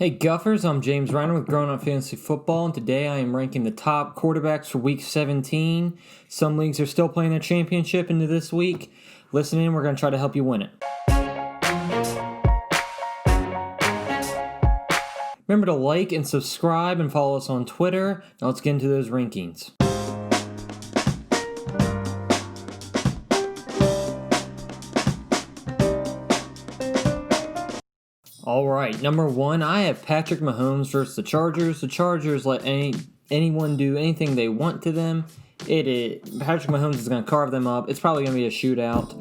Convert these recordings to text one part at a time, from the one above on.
Hey Guffers, I'm James Reiner with Growing Up Fantasy Football, and today I am ranking the top quarterbacks for Week 17. Some leagues are still playing their championship into this week. Listen in, we're going to try to help you win it. Remember to like and subscribe and follow us on Twitter. Now let's get into those rankings. All right, number one, I have Patrick Mahomes versus the Chargers. The Chargers let anyone do anything they want to them. Patrick Mahomes is going to carve them up. It's probably going to be a shootout.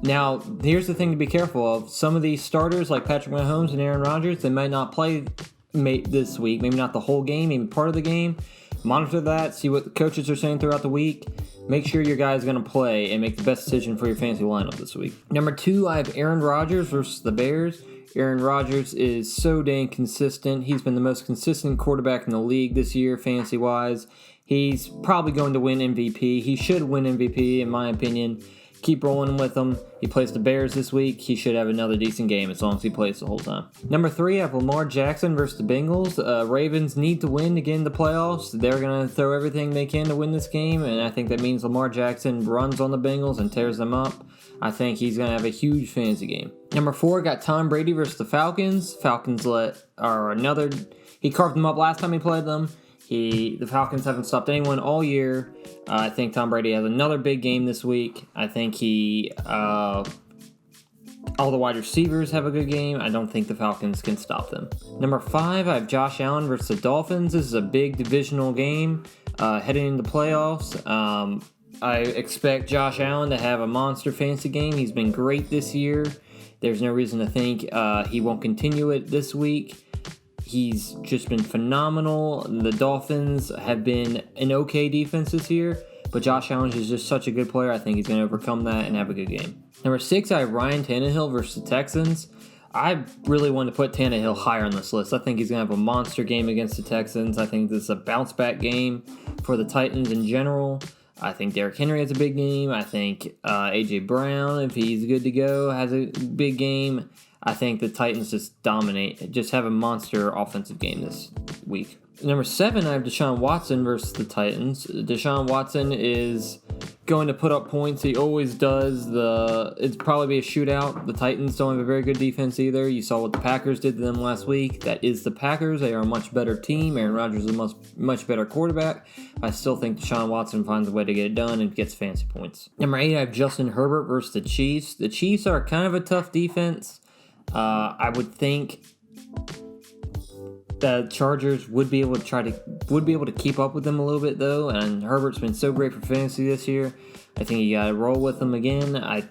Now, here's the thing to be careful of. Some of these starters, like Patrick Mahomes and Aaron Rodgers, they might not play this week. Maybe not the whole game, maybe part of the game. Monitor that, see what the coaches are saying throughout the week. Make sure your guy's going to play and make the best decision for your fantasy lineup this week. Number two, I have Aaron Rodgers versus the Bears. Aaron Rodgers is so dang consistent. He's been the most consistent quarterback in the league this year, fantasy-wise. He's probably going to win MVP. He should win MVP, in my opinion. Keep rolling with him. He plays the Bears this week. He should have another decent game as long as he plays the whole time. Number three, I have Lamar Jackson versus the Bengals. Ravens need to win to get in the playoffs. They're going to throw everything they can to win this game, and I think that means Lamar Jackson runs on the Bengals and tears them up. I think he's going to have a huge fantasy game. Number four, got Tom Brady versus the Falcons. Falcons he carved them up last time he played them. The Falcons haven't stopped anyone all year. I think Tom Brady has another big game this week. I think all the wide receivers have a good game. I don't think the Falcons can stop them. Number five, I have Josh Allen versus the Dolphins. This is a big divisional game heading into playoffs. I expect Josh Allen to have a monster fantasy game. He's been great this year. There's no reason to think he won't continue it this week. He's just been phenomenal. The Dolphins have been an okay defense this year, but Josh Allen is just such a good player. I think he's going to overcome that and have a good game. Number six, I have Ryan Tannehill versus the Texans. I really want to put Tannehill higher on this list. I think he's going to have a monster game against the Texans. I think this is a bounce-back game for the Titans in general. I think Derrick Henry has a big game. I think A.J. Brown, if he's good to go, has a big game. I think the Titans just have a monster offensive game this week. Number seven, I have Deshaun Watson versus the Titans. Deshaun Watson is going to put up points. He always does. It'd probably be a shootout. The Titans don't have a very good defense either. You saw what the Packers did to them last week. That is the Packers. They are a much better team. Aaron Rodgers is a much better quarterback. I still think Deshaun Watson finds a way to get it done and gets fancy points. Number eight, I have Justin Herbert versus the Chiefs. The Chiefs are kind of a tough defense. I would think the Chargers would be able to keep up with them a little bit though, and Herbert's been so great for fantasy this year. I think you got to roll with them again. I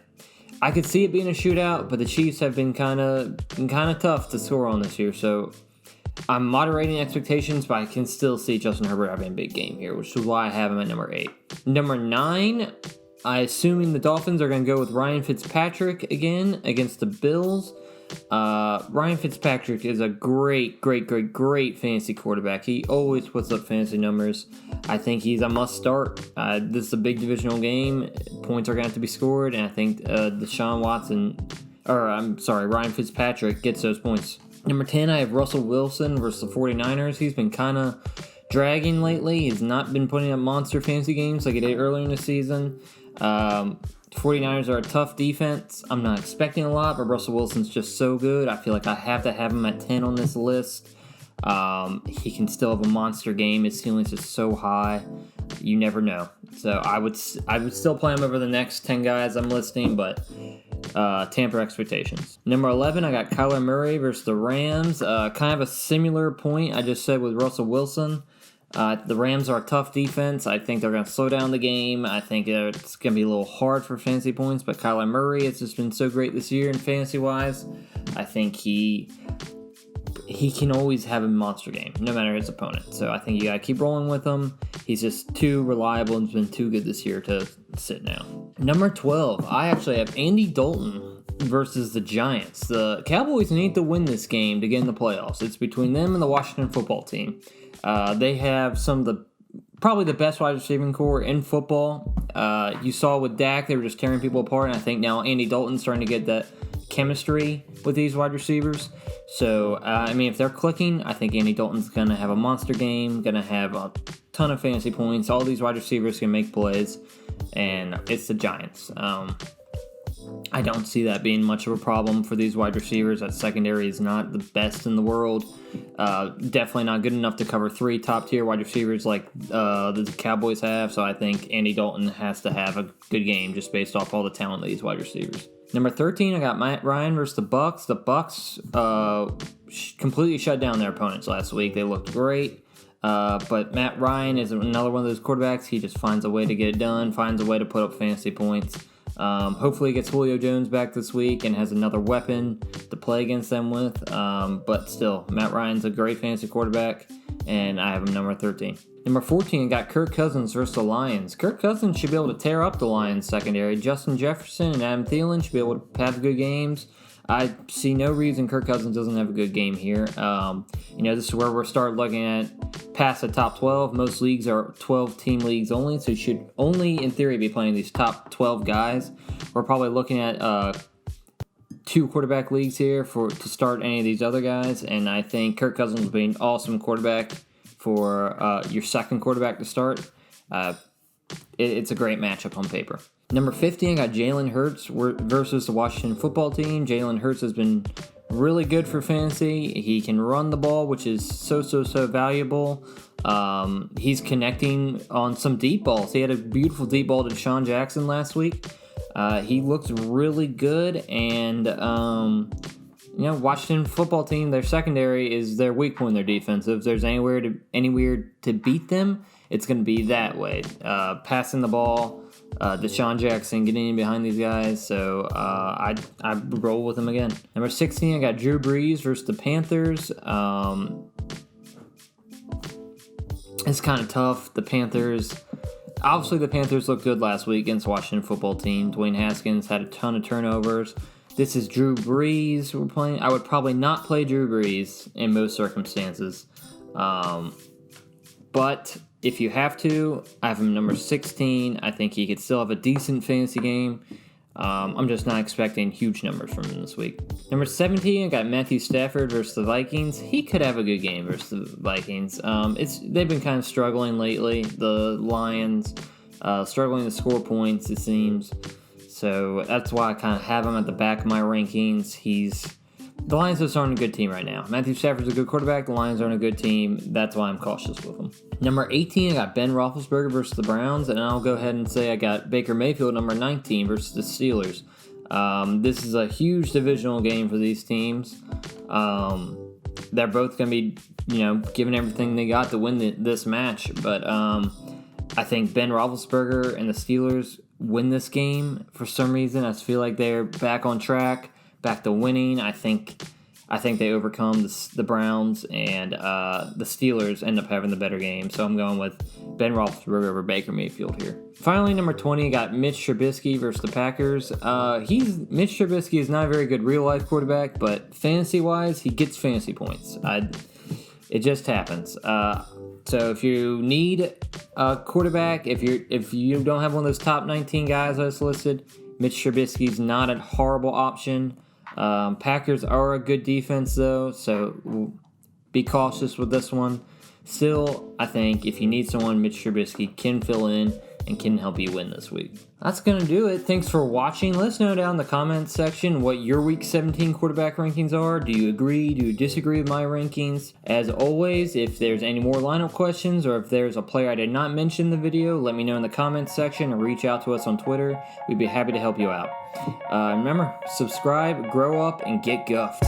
could see it being a shootout, but the Chiefs have been kind of tough to score on this year, so I'm moderating expectations, but I can still see Justin Herbert having a big game here, which is why I have him at number 8. Number 9, assuming the Dolphins are going to go with Ryan Fitzpatrick again against the Bills. Ryan Fitzpatrick is a great fantasy quarterback. He always puts up fantasy numbers. I think he's a must start. This is a big divisional game. Points are going to have to be scored, and I think Ryan Fitzpatrick gets those points. Number 10, I have Russell Wilson versus the 49ers. He's been kind of dragging lately. He's not been putting up monster fantasy games like he did earlier in the season. 49ers are a tough defense. I'm not expecting a lot, but Russell Wilson's just so good. I feel like I have to have him at 10 on this list. He can still have a monster game. His ceiling's just so high. You never know. So I would still play him over the next 10 guys I'm listing, but tamper expectations. Number 11, I got Kyler Murray versus the Rams. Kind of a similar point I just said with Russell Wilson. The Rams are a tough defense. I think they're going to slow down the game. I think it's going to be a little hard for fantasy points, but Kyler Murray has just been so great this year in fantasy-wise. I think he can always have a monster game, no matter his opponent. So I think you got to keep rolling with him. He's just too reliable and has been too good this year to sit now. Number 12, I actually have Andy Dalton versus the Giants. The Cowboys need to win this game to get in the playoffs. It's between them and the Washington football team. They have some of the probably the best wide receiving core in football. You saw with Dak, they were just tearing people apart, and I think now Andy Dalton's starting to get that chemistry with these wide receivers. So, if they're clicking, I think Andy Dalton's going to have a monster game, going to have a ton of fantasy points. All these wide receivers can make plays, and it's the Giants. I don't see that being much of a problem for these wide receivers. That secondary is not the best in the world. Definitely not good enough to cover 3 top-tier wide receivers like the Cowboys have. So I think Andy Dalton has to have a good game just based off all the talent of these wide receivers. Number 13, I got Matt Ryan versus the Bucs. The Bucs completely shut down their opponents last week. They looked great. But Matt Ryan is another one of those quarterbacks. He just finds a way to get it done, finds a way to put up fantasy points. Hopefully he gets Julio Jones back this week and has another weapon to play against them with. But still, Matt Ryan's a great fantasy quarterback, and I have him number 13. Number 14, I got Kirk Cousins versus the Lions. Kirk Cousins should be able to tear up the Lions secondary. Justin Jefferson and Adam Thielen should be able to have good games. I see no reason Kirk Cousins doesn't have a good game here. This is where we'll start looking at past the top 12. Most leagues are 12-team leagues only, so you should only, in theory, be playing these top 12 guys. We're probably looking at 2 quarterback leagues here to start any of these other guys, and I think Kirk Cousins will be an awesome quarterback for your second quarterback to start. It's a great matchup on paper. Number 15, I got Jalen Hurts versus the Washington football team. Jalen Hurts has been really good for fantasy. He can run the ball, which is so valuable. He's connecting on some deep balls. He had a beautiful deep ball to Deshaun Jackson last week. He looks really good, and Washington football team, their secondary is their weak point in their defense. If there's anywhere to beat them, it's going to be that way. Passing the ball, Deshaun Jackson getting in behind these guys, so I roll with him again. Number 16, I got Drew Brees versus the Panthers. It's kind of tough. The Panthers looked good last week against the Washington football team. Dwayne Haskins had a ton of turnovers. This is Drew Brees we're playing. I would probably not play Drew Brees in most circumstances. But if you have to, I have him number 16. I think he could still have a decent fantasy game. I'm just not expecting huge numbers from him this week. Number 17, I got Matthew Stafford versus the Vikings. He could have a good game versus the Vikings. They've been kind of struggling lately. The Lions struggling to score points, it seems. So that's why I kind of have him at the back of my rankings. The Lions just aren't a good team right now. Matthew Stafford's a good quarterback. The Lions aren't a good team. That's why I'm cautious with them. Number 18, I got Ben Roethlisberger versus the Browns. And I'll go ahead and say I got Baker Mayfield, number 19, versus the Steelers. This is a huge divisional game for these teams. They're both going to be, giving everything they got to win this match. But I think Ben Roethlisberger and the Steelers win this game for some reason. I just feel like they're back on track, back to winning. I think they overcome the Browns, and the Steelers end up having the better game. So I'm going with Ben Roethlisberger over Baker Mayfield here. Finally, number 20, I got Mitch Trubisky versus the Packers. Mitch Trubisky is not a very good real-life quarterback, but fantasy-wise, he gets fantasy points. It just happens. So if you need a quarterback, if you don't have one of those top 19 guys I just listed, Mitch Trubisky's not a horrible option. Packers are a good defense, though, so be cautious with this one. Still, I think if you need someone, Mitch Trubisky can fill in and can help you win this week. That's going to do it. Thanks for watching. Let us know down in the comments section what your Week 17 quarterback rankings are. Do you agree? Do you disagree with my rankings? As always, if there's any more lineup questions or if there's a player I did not mention in the video, let me know in the comments section or reach out to us on Twitter. We'd be happy to help you out. Remember, subscribe, grow up, and get guffed.